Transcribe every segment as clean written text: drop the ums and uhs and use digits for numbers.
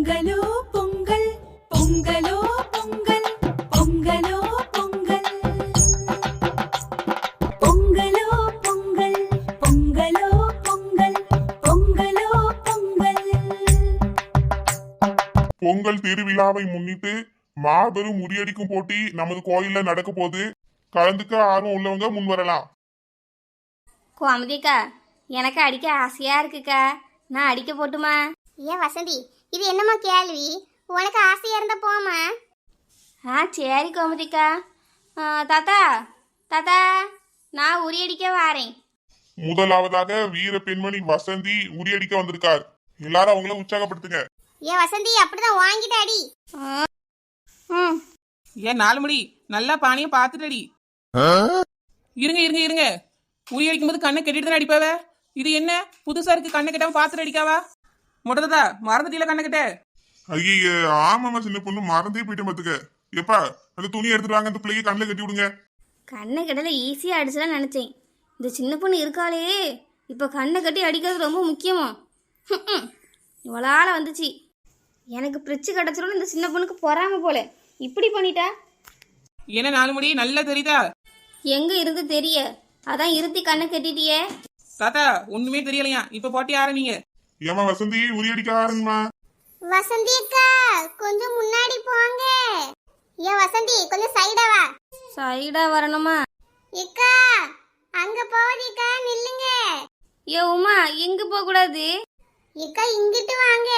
பொங்கலோ பொங்கல் பொங்கலோ பொங்கல் பொங்கலோ பொங்கல் பொங்கலோ பொங்கல் பொங்கலோ பொங்கல் பொங்கலோ பொங்கல். பொங்கல் திருவிழாவை முன்னிட்டு மாபெரும் முறியடிக்கும் போட்டி நமது கோயில்ல நடக்க போகுது. கலந்துக்க ஆர்வம் உள்ளவங்க முன் வரலாம். கோமதிக்கா, எனக்கு அடிக்க ஆசையா இருக்குக்கா, நான் அடிக்க போட்டுமா? ஏன் வசந்தி, இது என்னம்மா கேள்வி? உனக்கு ஆசையா இருந்தா போமா. சரி கோமதிக்கா. தாத்தா தாத்தா, நான் உரியடிக்க வாரேன். முதலாவதாக வீர பெண்மணி வசந்தி உரியடிக்க வந்திருக்கார். எல்லாரும் அவங்கள உற்சாகப்படுத்துங்க. ஏன் வசந்தி, அப்படிதான் வாங்கிட்டு அடி. ஏன் 4 மணி நல்லா பானையை பார்த்துட்டடி. இருங்க இருங்க இருங்க, உரி அடிக்கும் போது கண்ணை கட்டிட்டு தானே அடிப்பாவ. இது என்ன புதுசா இருக்கு, கண்ணை கட்டாம பார்த்துட்டு அடிக்காவா? மொட்டதா மறந்துட்டீல கண்ணை கட்ட? ஐய ஆமாமா, சின்ன பொண்ணு மறந்தே போயிட்டு பாத்துக்க. எப்பா அந்த துணி எடுத்துட்டு வாங்க, அந்த பிள்ளைக்கு கண்ணில் கட்டி விடுங்க. கண்ணை கட்டல ஈஸியாக அடிச்சலாம் நினச்சேன். இந்த சின்ன பொண்ணு இருக்காளே, இப்போ கண்ணை கட்டி அடிக்கிறது ரொம்ப முக்கியமா? இவளால் வந்துச்சு. எனக்கு பிரிச்சு கிடச்சிரும். இந்த சின்ன பொண்ணுக்கு பொறாம போல இப்படி பண்ணிட்டா. என்ன 4 மணி நல்லா தெரியுதா? எங்க இருந்து தெரிய, அதான் இருத்தி கண்ணை கட்டிட்டியே. தாத்தா ஒண்ணுமே தெரியலையா, இப்ப போட்டி ஆரம்பிங்க. ஏமா வசந்தி உரியடிக்க ஆரம்பிமா. வசந்தி அக்கா, கொஞ்சம் முன்னாடி போங்க. ஏன் வசந்தி, கொஞ்சம் சைடா வா. சைடா வரணுமா? அக்கா, அங்க போவதிக்கா, நில்லுங்க. ஏ உமா, எங்க போக கூடாது. அக்கா, இங்கிட்டு வாங்க.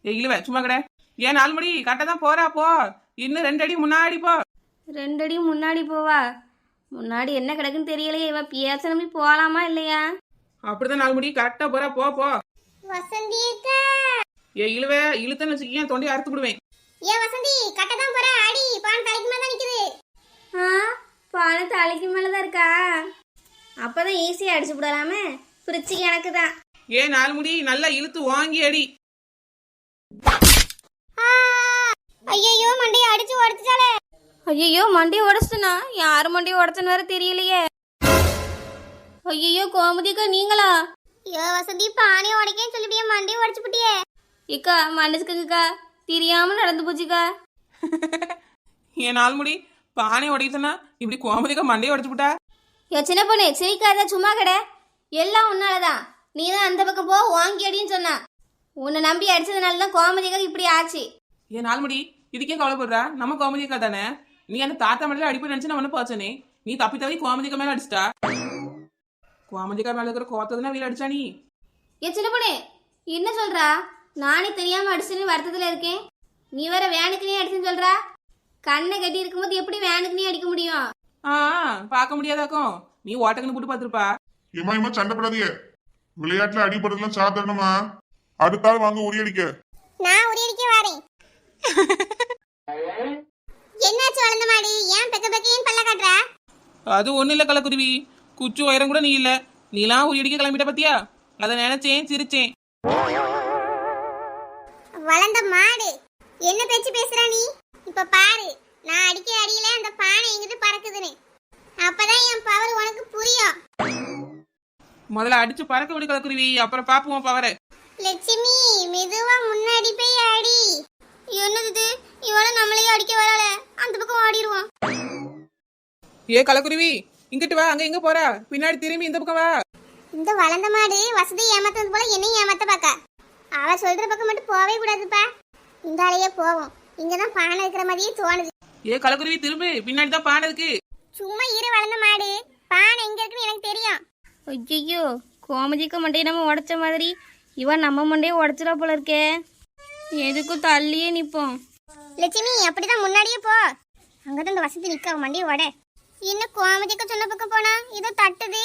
இல்லவ சும்மா கடை. ஏன் 4 மணி கரெக்டா தான் போறா, போ. இன்னும் 2 அடி முன்னாடி போ. 2 அடி முன்னாடி போவா? முன்னாடி என்ன கிடக்குன்னு தெரியலையே. இவ பேச நம்பி போலாமா இல்லையா? அப்படிதான் 4 மணி கரெக்டா போறா, போ போ. வசந்தி அக்கா. இழுவ இழுத்தன்னு வச்சுக்கேன், தொண்டி அறுத்து விடுவேன். ஏன் வசந்தி, கட்டதான் போற அடி. பான் தலைக்கு மேல தான் நிக்குது. பானை தலைக்கு மேலதான் இருக்கா? அப்பதான் ஈஸியா அடிச்சு விடலாமே. பிரிச்சு எனக்கு தான். ஏன் 4 மணி நல்லா இழுத்து வாங்கி அடி. ஐயோ, மண்டையை அடிச்சு உடைச்சாலே. ஐயோ, மண்டையை உடச்சுனா? யாரு மண்டையை உடச்சுன்னு வேற தெரியலையே. ஐயோ கோமதிக்கா, நீங்களா? ஐயோ வசந்தி, பானையை உடைக்கன்னு சொல்லிவிட்டியே, மண்டையை உடைச்சு புட்டியே. இக்கா மன்னிச்சுக்கங்கக்கா, தெரியாம நடந்து போச்சுக்கா. ஏன் 4 மணி பானை உடைக்கனா இப்படி கோமதிக்கா மண்டையை உடைச்சு விட்டா? சின்ன பொண்ணு சிரிக்காத, சும்மா கடை. எல்லாம் உன்னாலதான். நீ தான் அந்த பக்கம் போ, வாங்கி அடின்னு சொன்னா. உன்னை நம்பி அடிச்சதுனால தான் கோமதிக்கா இப்படி ஆச்சு. ஏன் 4 மணி இதுக்கே கவலைப்படுறா? நம்ம கோமதிக்கா தானே. நீ அந்த தாத்தா மேல அடிப்பு நினைச்சு நான் ஒண்ணு போச்சனே. நீ தப்பி தவி கோமதிக்கா மேல அடிச்சிட்டா. கோமதிக்கா மேல இருக்கிற கோத்ததுனா வீல அடிச்சா நீ? சின்ன பொண்ணு என்ன சொல்றா? நானே தெரியாம அடிச்சுன்னு வருத்தத்துல இருக்கேன். நீ வேற வேனுக்குனே அடிச்சுன்னு சொல்றா. கண்ணை கட்டி இருக்கும்போது எப்படி வேனுக்குனே அடிக்க முடியும்? பார்க்க முடியாதாக்கும். நீ ஓட்டக்கன்னு போட்டு பாத்துருப்பா. ஏமா சண்டைப்படாதீங்க. விளையாட்டுல அடிபடுறதுலாம் சாதாரணமா. அடுத்தாள் வாங்க உரியடிக்க. நான் உரியடிக்க வரேன். என்னாச்சு வளர்ந்த மாடி, ஏன் பெக்க பெக்கையும் பல்ல காட்டுற? அது ஒண்ணு இல்ல கலக்குருவி, குச்சி உயரம் கூட நீ இல்ல. நீலாம் ஒரு இடிக்க கிளம்பிட்ட பத்தியா? அதை நினைச்சேன், சிரிச்சேன். வளர்ந்த மாடு, என்ன பேச்சு பேசுற நீ? இப்ப பாரு, நான் அடிக்க அடியில அந்த பானை எங்கிட்டு பறக்குதுன்னு. அப்பதான் என் பவர் உனக்கு புரியும். முதல்ல அடிச்சு பறக்க விடு கலக்குருவி, அப்புறம் பாப்போம் பவரை. லட்சுமி, மெதுவா முன்னாடி போய் அடி. என்னது இவள நம்மளையே அடிக்க வரல, அந்த பக்கம் ஆடிடுவோம். ஏ கலக்குருவி, இங்கிட்டு வா. அங்க எங்க போற? பின்னாடி திரும்பி இந்த பக்கம் வா. இந்த வளர்ந்த மாடு வசதி ஏமாத்தது போல என்னையும் ஏமாத்த பாக்க. அவ சொல்ற பக்கம் மட்டும் போவே கூடாதுப்பா. இந்த ஆளையே போவோம். இங்கதான் பானை இருக்கிற மாதிரியே தோணுது. ஏ கலக்குருவி, திரும்பி. பின்னாடி தான் பானை இருக்கு. சும்மா இரு வளர்ந்த மாடு, பானை எங்க இருக்குன்னு எனக்கு தெரியும். ஐயோ, கோமதிக்கு மண்டையை நம்ம உடைச்ச மாதிரி இவன் நம்ம மண்டையை உடைச்சிடா போல இருக்கே. எதுக்கும் தள்ளியே நிப்போம். லட்சுமி, அப்படிதான் முன்னாடியே போ. அங்கதான் இந்த வசதி நிக்க மண்டியை உட. இன்னும் கோமதிக்கு சொன்ன பக்கம் போனா இதோ தட்டுது.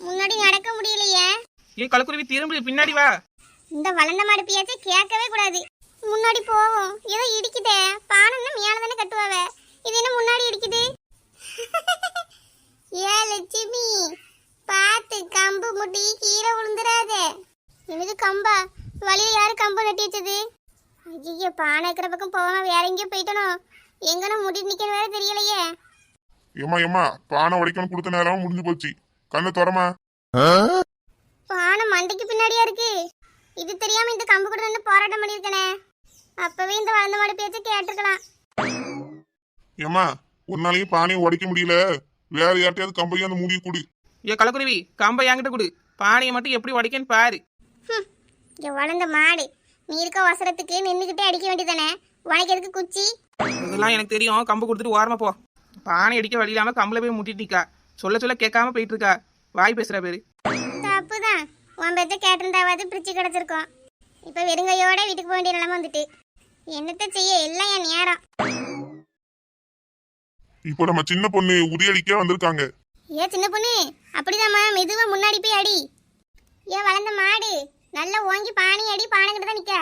முன்னாடி நடக்க முடியலையே. ஏ கலக்குருவி, திரும்பி. பின்னாடி வா. இந்த வளர்ந்த மாடு பியாச்சே கேட்கவே கூடாது. முன்னாடி போவோம். ஏதோ இடிக்குதே. பானைன்னா மேல தானே கட்டுவாவ, இது என்ன முன்னாடி இடிக்குது? ஏ லட்சுமி, பார்த்து கம்பு முட்டி கீழே விழுந்துடாதே. எனது கம்பா? வழியில யாரு கம்பு நட்டி வச்சது? ஐயோ, பானை இருக்கிற பக்கம் போகாம வேற எங்கேயும் போயிட்டனோ. எங்கன்னு முடி நிக்கணும் வேற தெரியலையே. ஏமா பானை உடைக்கணும் கொடுத்த நேரம் முடிஞ்சு போச்சு. கண்ணை துறமா. பானை மண்டைக்கு பின்னாடியா இருக்கு. இது தெரியாம இந்த கம்பு கூட நின்று போராட்டம் பண்ணியிருக்கனே. அப்பவே இந்த வளர்ந்த மாடு பேச்ச கேட்டிருக்கலாம். ஏமா உன்னாலையும் பானையை உடைக்க முடியல, வேற யார்ட்டையாவது கம்பையும் அந்த மூடியை கொடு. ஏ கலக்குருவி, கம்பை என்கிட்ட கொடு. பானையை மட்டும் எப்படி உடைக்கன்னு பாரு. இங்க வளர்ந்த மாடு, நீ இருக்க அவசரத்துக்கு நின்றுகிட்டே அடிக்க வேண்டியதானே, உனக்கு எதுக்கு குச்சி? இதெல்லாம் எனக்கு தெரியும். கம்பு கொடுத்துட்டு ஓரமா போ. பானை அடிக்க வழி இல்லாம கம்பளை போய் முட்டிட்டிக்கா. சொல்ல சொல்ல கேட்காம போயிட்டு இருக்கா. வாய் பேசுற பேரு. தப்புதான், உன் பேத்த கேட்டிருந்தாவது பிரிச்சு கிடச்சிருக்கோம். இப்ப வெறுங்கையோட வீட்டுக்கு போக வேண்டிய நிலைமை வந்துட்டு. என்னத்த செய்ய, எல்லாம் என் நேரம். இப்போ நம்ம சின்ன பொண்ணு உரியடிக்க வந்திருக்காங்க. ஏன் சின்ன பொண்ணு, அப்படிதாம்மா, மெதுவா முன்னாடி போய் அடி. ஏன் வளர்ந்த மாடு, நல்லா ஓங்கி பானை அடி, பானை கிட்ட தான் நிக்க.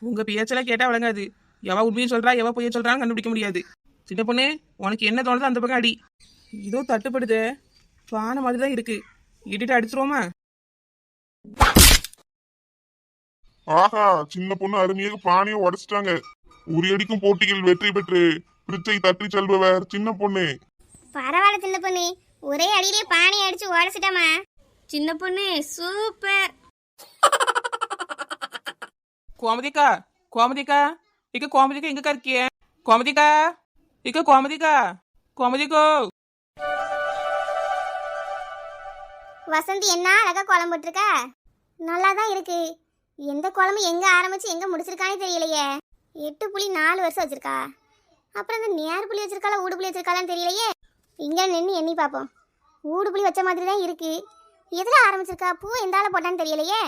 உங்க பேச்செல்லாம் கேட்டா விளங்காது. எவ உண்மையை சொல்றா எவ பொய்ய சொல்றான்னு கண்டுபிடிக்க முடியாது. சின்ன பொண்ணு, உனக்கு என்ன தோணுதோ அந்த பக்கம் அடி. இதோ தட்டுப்படுது, பானை மாதிரி தான் இருக்கு. இடிட்டு அடிச்சிருவோமா? ஆஹா, சின்ன பொண்ணு அருமையாக பானையை உடைச்சிட்டாங்க. உரியடிக்கும் போட்டியில் வெற்றி பெற்று பிரிச்சை தட்டி செல்பவர் சின்ன பொண்ணு. பரவாயில்ல சின்ன பொண்ணு, ஒரே அடியிலே பானை அடிச்சு உடச்சிட்டாமா. சின்ன பொண்ணு சூப்பர். கோமதிக்கா, கோமதிக்கா, இக்க கோமதிக்கா எங்கக்கா இருக்கிய? கோமதிக்கா, இக்க கோமதிக்கா, கோமதிக்கோ. வசந்தி என்ன அழகா குழம்பு போட்டிருக்கா. நல்லா தான் இருக்கு. எந்த குழம்பு எங்க ஆரம்பிச்சு எங்க முடிச்சிருக்கானே தெரியலையே. 8 புளி 4 வருஷம் வச்சிருக்கா. அப்புறம் இந்த நேர் புளி வச்சிருக்காளா ஊடு புளி வச்சிருக்காளான்னு தெரியலையே. இங்க நின்று எண்ணி பார்ப்போம். ஊடு புளி வச்ச மாதிரி தான் இருக்கு. எதுல ஆரம்பிச்சிருக்கா, பூ எந்த ஆள போட்டான்னு தெரியலையே.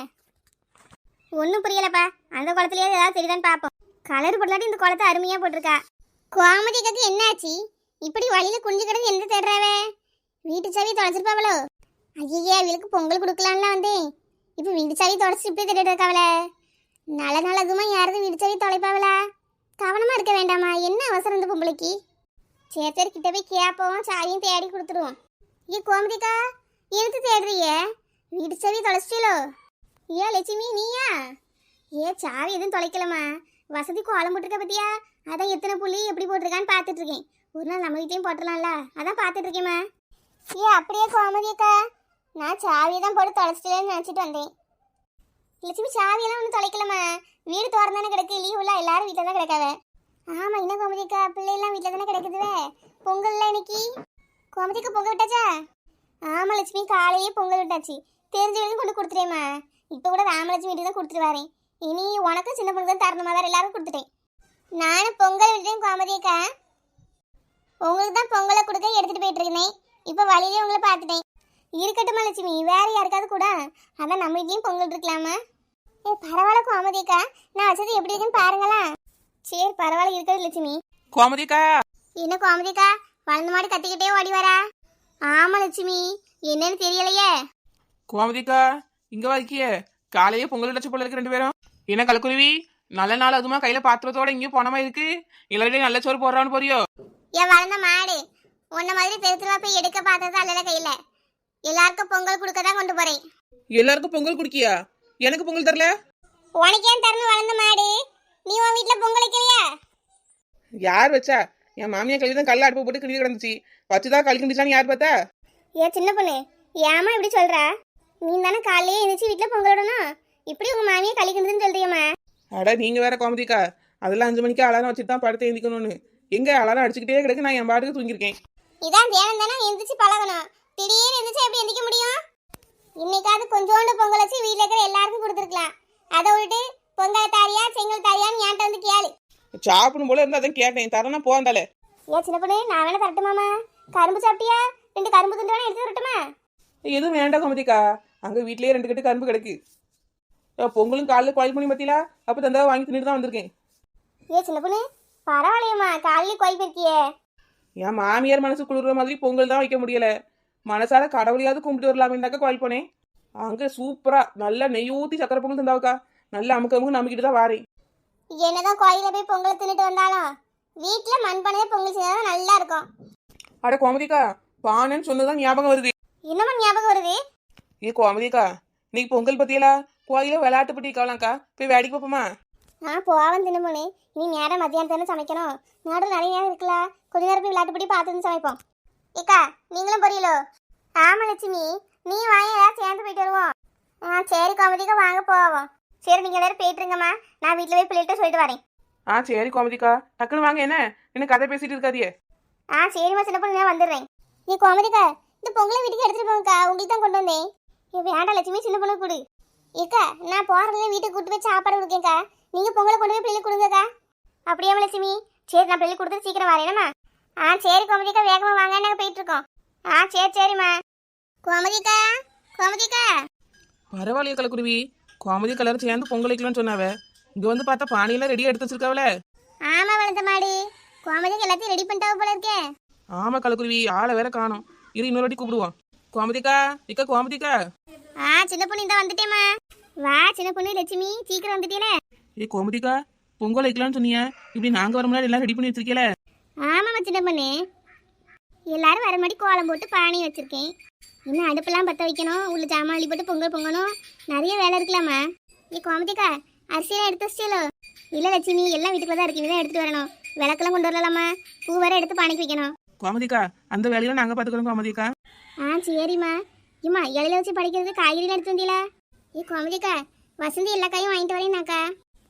ஒன்றும் புரியலப்பா. அந்த குளத்துலயே ஏதாவது தெரியுதான்னு பார்ப்போம். கலர் போடலாட்டி இந்த குளத்தை அருமையா போட்டிருக்கா. கோமதிக்காக்கு என்னாச்சு, இப்படி வழியில குஞ்சு கிடந்து எந்த தேடுறாவே? வீட்டு சாவி தொலைச்சிருப்பாவளோ? ஐயே, அவளுக்கு பொங்கல் கொடுக்கலான்ல வந்தேன். இப்போ வீடு சாவி தொலைச்சி இப்படி தேடிட்டு இருக்காவல. நல்ல நாள் அதுமா யாராவது வீடு சாவி தொலைப்பாவளா? கவனமா இருக்க வேண்டாமா? என்ன அவசரம் இந்த பொம்பளைக்கு? சரி கிட்ட போய் கேப்போம், சாவியும் தேடி கொடுத்துருவோம். ஏ கோமதிக்கா, எடுத்து தேடுறிய? வீடு சாவி தொலைச்சிட்டோ? ஏ லட்சுமி, நீயா? ஏ சாவி எதுவும் தொலைக்கலமா. வசதி கோலம் போட்டிருக்க பத்தியா? அதான் எத்தனை புள்ளி எப்படி போட்டிருக்கான்னு பார்த்துட்டு இருக்கேன். ஒரு நாள் நம்ம வீட்டையும் போட்டுடலாம்ல, அதான் பார்த்துட்டு இருக்கேம்மா. ஏ அப்படியே கோமதிக்கா, நான் சாவியை தான் போட்டு தொலைச்சிட்டேன்னு நினச்சிட்டு வந்தேன். லட்சுமி, சாவியெல்லாம் ஒன்றும் தொலைக்கலம்மா. வீடு திறந்தானே கிடக்கு, லீவுல எல்லாரும் வீட்டில் தான் கிடக்காவ. ஆமாம், என்ன கோமதிக்கா, பிள்ளைலாம் வீட்டில் தானே கிடக்குதுவே. பொங்கல்ல இன்னைக்கு கோமதிக்கா பொங்கல் விட்டாச்சா? ஆமாம் லட்சுமி, காலையே பொங்கல் விட்டாச்சு. தெரிஞ்சவங்களும் கொண்டு கொடுத்துட்டேம்மா. இப்போ கூட ராமலட்சுமி வீட்டுக்கு தான் கொடுத்துட்டு வரேன். இனி உனக்கும் சின்ன பொண்ணு தான் தரணுமா, வேறு எல்லாரும் கொடுத்துட்டேன். நானும் பொங்கல் விட்டேன் கோமதிக்கா. உங்களுக்கு தான் பொங்கலை கொடுக்க எடுத்துகிட்டு போயிட்டு இருக்கேன். இப்போ வழியிலே உங்களை பார்த்துட்டேன். இருக்கட்டுமா லட்சுமி, வேற யாருக்காவது கூட. அதான் நம்ம வீட்லயும் பொங்கல் இருக்கலாமா? ஏ பரவாயில்ல கோமதிக்கா, நான் வச்சது எப்படி இருக்குன்னு பாருங்களா. சரி பரவாயில்ல, இருக்கிறது லட்சுமி. கோமதிக்கா, என்ன கோமதிக்கா, வளர்ந்த மாடு கத்திக்கிட்டே ஓடி வரா? ஆமா லட்சுமி, என்னன்னு தெரியலையே. கோமதிக்கா, இங்க வாக்கிய காலையே பொங்கல் அடைச்ச போல இருக்கு 2 பேரும். என்ன கலக்குருவி, நல்ல நாள் அதுமா கையில பாத்திரத்தோட இங்கேயும் போனமா இருக்கு. எல்லாருடையும் நல்ல சோறு போடுறான்னு போறியோ? ஏன் வளர்ந்த மாடு, உன்ன மாதிரி தெருத்துவா போய் எடுக்க பார்த்தது அல்லல கையில. எல்லாருக்கும் பொங்கல் கொடுக்க தான் கொண்டு போறேன். எல்லாருக்கும் பொங்கல் குடிக்கியா? எனக்கு பொங்கல் தரல? உனக்கு ஏன் தரணும் வளர்ந்த மாடு? நீ உன் வீட்டுல பொங்கல் வைக்கலையா? யார் வச்சா? என் மாமியா கல்வி தான் கல்ல அடுப்பு போட்டு கிளி கிடந்துச்சு. வச்சுதான் களி கிண்டிச்சான்னு யார் பார்த்தா? ஏ சின்ன பொண்ணு, ஏமா இப்படி சொல்றா? நீ தானே காலையே எழுந்திரிச்சு வீட்டுல பொங்கல் விடணும். இப்படி உங்க மாமியை கழிக்கணுதுன்னு சொல்றியம்மா? அட நீங்க வேற கோமதிக்கா, அதெல்லாம் 5 மணிக்கு அலாரம் வச்சுட்டு தான் படுத்து எழுந்திக்கணும்னு. எங்க அலாரம் அடிச்சுக்கிட்டே கிடக்கு, நான் என் பாட்டுக்கு தூங்கியிருக்கேன். இதான் தியானம் தானே, எந்திரிச்சு பழகணும். திடீர்னு எந்திரிச்சு எப்படி எந்திரிக்க முடியும்? இன்னைக்காவது கொஞ்சோண்டு பொங்கல் வச்சு வீட்டில் இருக்கிற எல்லாருக்கும் கொடுத்துருக்கலாம். அதை விட்டு பொங்கல் தாரியா செங்கல் தாரியான்னு என்கிட்ட வந்து கேளு. சாப்பிடும் போல இருந்தா அதான் கேட்டேன், தரனா போந்தாலே. ஏ சின்ன பொண்ணு, நான் வேணா தரட்டுமாமா? கரும்பு சாப்பிட்டியா? 2 கரும்பு துண்டு வேணா எடுத்து வரட்டுமா? எதுவும் வேண்டாம் கோமதிக்கா, அங்க வீட்லயே 2 கட்டு கரும்பு கிடக்கு. பொங்கலும் காலையில் கோயில் பண்ணி பத்திலா, அப்ப தந்தா வாங்கி தின்னுட்டு தான் வந்திருக்கேன். ஏ சின்ன பொண்ணு, பரவாயில்லையம்மா, காலையில கோயில் போயிருக்கியே. என் மாமியார் மனசு குளிர்ற மாதிரி பொங்கல் தான் வைக்க முடியல. மனசார கடவுளையாவது கும்பிட்டு வரலாமேந்தாக்கா கோயில் போனேன். அங்க சூப்பரா நல்லா நெய் ஊத்தி சக்கரை பொங்கல் தந்தாவுக்கா. நல்லா அமுக்கு நம்பிக்கிட்டு தான் வாரேன். என்னதான் கோயில போய் பொங்கல் தின்னுட்டு வந்தாலும் வீட்டுல மண்பானையே பொங்கல் செய்யறதா நல்லா இருக்கும். அட கோமதிக்கா, பானைன்னு சொன்னதான் ஞாபகம் வருது. என்னமா ஞாபகம் வருது? ஏ கோமதிக்கா, இன்னைக்கு பொங்கல் பத்தியலா கோயில விளையாட்டு பட்டி இருக்காங்களாக்கா, போய் வேடிக்கை பார்ப்போமா? நான் போவேன் தின்னு பொண்ணு. இனி நேரம் மத்தியானத்தானே சமைக்கணும். நாடு நிறைய நேரம் இருக்குல்ல, கொஞ்ச நேரம் போய் விளையாட்டு படி பார்த்து சமைப்போம். ஏக்கா நீங்களும் புரியலோ? ஆமா லட்சுமி, நீ வாங்க, ஏதாவது சேர்ந்து போயிட்டு வருவோம். சரி கோமதிக்கா, வாங்க போவோம். சரி நீங்க எல்லாரும் போயிட்டுருங்கம்மா, நான் வீட்டில் போய் பிள்ளைகிட்ட சொல்லிட்டு வரேன். ஆ சரி கோமதிக்கா, டக்குன்னு வாங்க. என்ன கதை பேசிட்டு இருக்காதியே. சரிம்மா சின்ன பொண்ணு, நான் வந்துடுறேன். நீ கோமதிக்கா, இந்த பொங்கலை வீட்டுக்கு எடுத்துட்டு போங்கக்கா, உங்களுக்கு தான் கொண்டு வந்தேன். வேண்டாம் லட்சுமி, சின்ன பொண்ணு கொடு. ஏக்கா, நான் போறதுல வீட்டுக்கு கூட்டு போய் சாப்பாடு கொடுக்கேன்க்கா, நீங்க பொங்கலை கொண்டு போய் பிள்ளைக்கு கொடுங்கக்கா. அப்படியே லட்சுமி, சரி நான் பிள்ளைக்கு கொடுத்து சீக்கிரம் வரேனம்மா. சரி கோமதிக்கா, வேகமா வாங்க, நாங்க போயிட்டு இருக்கோம். சரிம்மா. கோமதிக்கா, கோமதிக்கா. பரவாயில்லையே கலக்குருவி, கோமதி கலர் சேர்ந்து பொங்கல் வைக்கலாம்னு சொன்னாவ. இங்க வந்து பார்த்தா பானையெல்லாம் ரெடியா எடுத்து வச்சிருக்காவல. ஆமா வளர்ந்த மாடு, கோமதிக்கு எல்லாத்தையும் ரெடி பண்ணிட்டாவ போல இருக்கே. ஆமா கலக்குருவி, ஆளை வேற காணோம். இரு இன்னொரு வாட்டி கூப்பிடுவோம். கோமதிக்கா, இக்கா கோமதிக்கா. சின்ன பொண்ணு இந்த வந்துட்டேம்மா. வா சின்ன பொண்ணு லட்சுமி, சீக்கிரம் வந்துட்டீல. கோமதிக்கா, பொங்கல் வைக்கலாம்னு சொன்னீங்க, இப்படி நாங்க வர முன்னாடி எல்லாம் ரெடி பண்ணி வச்சிருக்கீல. ஆமாம்மா சின்ன பொண்ணு, எல்லாரும் வர மாதிரி கோலம் போட்டு பானை வச்சிருக்கேன். இன்னும் அடுப்பெல்லாம் பற்ற வைக்கணும், உள்ள ஜாமான் போட்டு பொங்கல் பொங்கணும், நிறைய வேலை இருக்கலாமா. கோமதிக்கா, அரிசியெல்லாம் எடுத்து வச்சியலோ? இல்லை லட்சுமி, எல்லாம் வீட்டுக்குள்ள தான் இருக்கு, தான் எடுத்துட்டு வரணும். விளக்கெல்லாம் கொண்டு வரலாமா, பூ வேற எடுத்து பானைக்கு வைக்கணும். கோமதிக்கா, அந்த வேலையில நாங்க பாத்துக்கிறோம் கோமதிக்கா. சரிம்மா. இம்மா இலையில வச்சு படிக்கிறதுக்கு காய்கறி எடுத்து வந்தீங்களா? கோமதிக்கா, வசந்தி எல்லா காயும் வாங்கிட்டு வரேன்னாக்கா.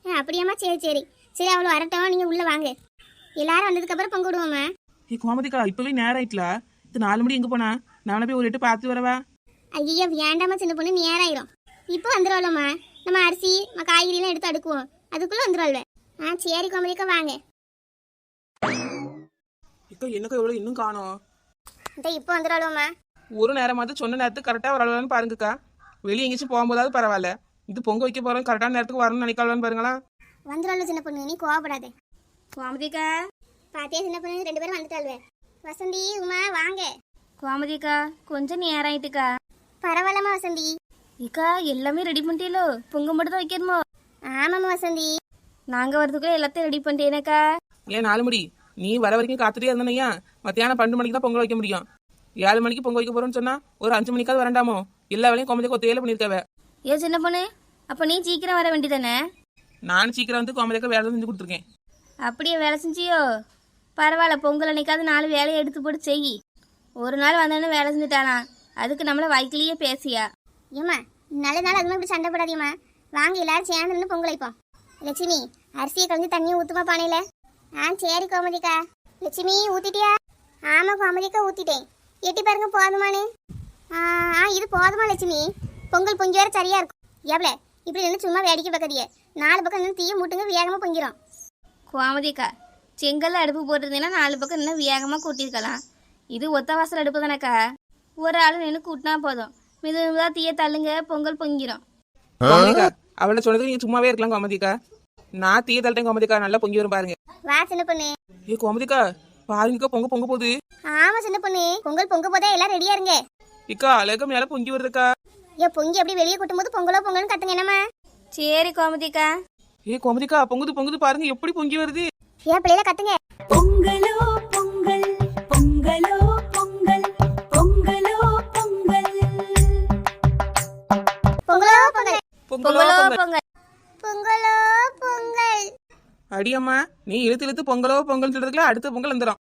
அப்படியாம்மா, சரி சரி சரி, அவ்வளோ வரட்டும், நீங்கள் உள்ளே வாங்க. எல்லாரும் வந்ததுக்கப்புறம் பொங்க விடுவோம்மா. கோமதிக்கா, இப்பவே நேரம் ஆயிட்டல. இது 4 மணி எங்க போனா? நானே போய் ஒரு எட்டு பார்த்து வரவா? ஐயா வேண்டாமா சின்ன பொண்ணு, நேரம் ஆயிரும். இப்போ வந்துடுவோம்மா, நம்ம அரிசி காய்கறிலாம் எடுத்து அடுக்குவோம், அதுக்குள்ளே வந்துடுவாள்வே. சரி கோமதிக்கா, வாங்க. என்னக்கா எவ்வளவு இன்னும் காணோம்? இப்போ வந்துடுவோம்மா. ஒரு நேரமாவது சொன்ன நேரத்துக்கு கரெக்டா வரலான்னு பாருங்கக்கா. வெளியே எங்கேயாச்சும் போகும்போதாவது பரவாயில்ல, இது பொங்க வைக்க போறோம், கரெக்டான நேரத்துக்கு வரணும்னு நினைக்கலான்னு பாருங்களா. வந்துடுவாள் சின்ன பொண்ணு, நீ கோவப்படாதே. கோமதிக்கா, பாத்தியா சின்ன பொண்ணு, 2 பேரும் வந்துட்டாள்வே. வசந்தி உமா வாங்க. கோமதிக்கா, கொஞ்சம் நேரம் ஆயிட்டுக்கா. பரவாயில்லம்மா வசந்தி. இக்கா, எல்லாமே ரெடி பண்ணிட்டீங்களோ? பொங்க மட்டும் தான் வைக்கணுமோ? ஆமாம்மா வசந்தி. நாங்க வரதுக்குள்ள எல்லாத்தையும் ரெடி பண்ணிட்டேனக்கா. ஏன் 4 மணி? நீ வர வரைக்கும் காத்துட்டே இருந்தனையா, மத்தியானம் 12 மணிக்கு தான் பொங்கல் வைக்க முடியும். 7 மணிக்கு பொங்கல் வைக்க போறோம்னு சொன்னா ஒரு 5 மணிக்காவது வரண்டாமோ? எல்லா வேலையும் கோமதிக்கு ஒத்தையில பண்ணிருக்கவ. ஏ சின்ன பொண்ணு, அப்ப நீ சீக்கிரம் வர வேண்டியதானே? நானும் சீக்கிரம் வந்து கோமதிக்கு வேலை செஞ்சு கொடுத்துருக்கேன். அப்படியே வேலை செஞ்சியோ? பரவாயில்ல, பொங்கல் அன்னைக்காவது 4 வேலையை எடுத்து போட்டு செய். ஒரு நாள் வந்தோன்னு வேலை செஞ்சுட்டானா, அதுக்கு நம்மள வாய்க்கிலேயே பேசியா? ஏம்மா, நல்ல நாள் அதுமா இப்படி சண்டை போடாதீம்மா. வாங்க எல்லாரும் சேர்ந்து நின்று பொங்கல் வைப்போம். லட்சுமி, அரிசியை கலந்து தண்ணியை ஊற்றுமா பானையில. சரி கோமதிக்கா. லட்சுமி ஊத்திட்டியா? ஆமாம் கோமதிக்கா, ஊற்றிட்டேன். எட்டி பாருங்க போதுமானு. இது போதுமா லட்சுமி? பொங்கல் பொங்கி வர சரியா இருக்கும். எவ்வளோ இப்படி நின்று சும்மா வேடிக்கை பார்க்கறியே? 4 பக்கம் நின்று தீயை மூட்டுங்க, வேகமாக பொங்கிடும். கோமதிக்கா, செங்கல்ல அடுப்பு போட்டிருந்தீங்கன்னா 4 பக்கம் இன்னும் வேகமாக கூட்டியிருக்கலாம். இது ஒத்த வாசல் அடுப்பு தானேக்கா, ஒரு ஆள் நின்று கூட்டினா போதும், மெதுவாக தீயை தள்ளுங்க, பொங்கல் பொங்கிடும். கோமதிக்கா, அவளை சொன்னதுக்கு நீங்க சும்மாவே இருக்கலாம் கோமதிக்கா. நான் தீய தள்ளிட்டேன் கோமதிக்கா, நல்லா பொங்கி வரும் பாருங்க. வா சின்ன பொண்ணு. கோமதிக்கா, பாருங்கக்கா, பொங்க பொங்க போகுது. ஆமா சின்ன பொண்ணு, பொங்கல் பொங்க போதே எல்லாம் ரெடியா இருங்க. இக்கா, அழகு மேல பொங்கி வருதுக்கா. பொங்கி அப்படி வெளியே கூட்டும் போது பொங்கலோ பொங்கல்னு கத்துங்க என்னம்மா. சரி கோமதிக்கா. கோமதிக்கா, பொங்குது பொங்குது பாருங்க, எப்படி பொங்கி வருது. பிள்ளைல கத்துங்க. பொங்கலோ பொங்கல், பொங்கலோ பொங்கல், பொங்கலோ பொங்கல், பொங்கலோ பொங்கல், பொங்கலோ பொங்கல், பொங்கலோ பொங்கல். அடியம்மா, நீ இழுத்து இழுத்து பொங்கலோ பொங்கல் சொல்றதுக்குள்ள அடுத்த பொங்கல் வந்துடும்.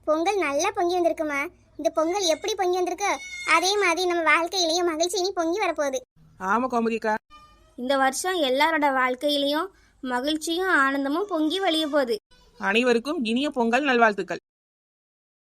பொங்கல் நல்லா பொங்கி வந்திருக்குமா. இந்த பொங்கல் எப்படி பொங்கி வந்திருக்கு, அதே மாதிரி நம்ம வாழ்க்கையிலையும் மகிழ்ச்சி இனி பொங்கி வரப்போகுது. ஆமா கோமதிக்கா, இந்த வருஷம் எல்லாரோட வாழ்க்கையிலையும் மகிழ்ச்சியும் ஆனந்தமும் பொங்கி வழிய போகுது. அனைவருக்கும் இனிய பொங்கல் நல்வாழ்த்துக்கள்.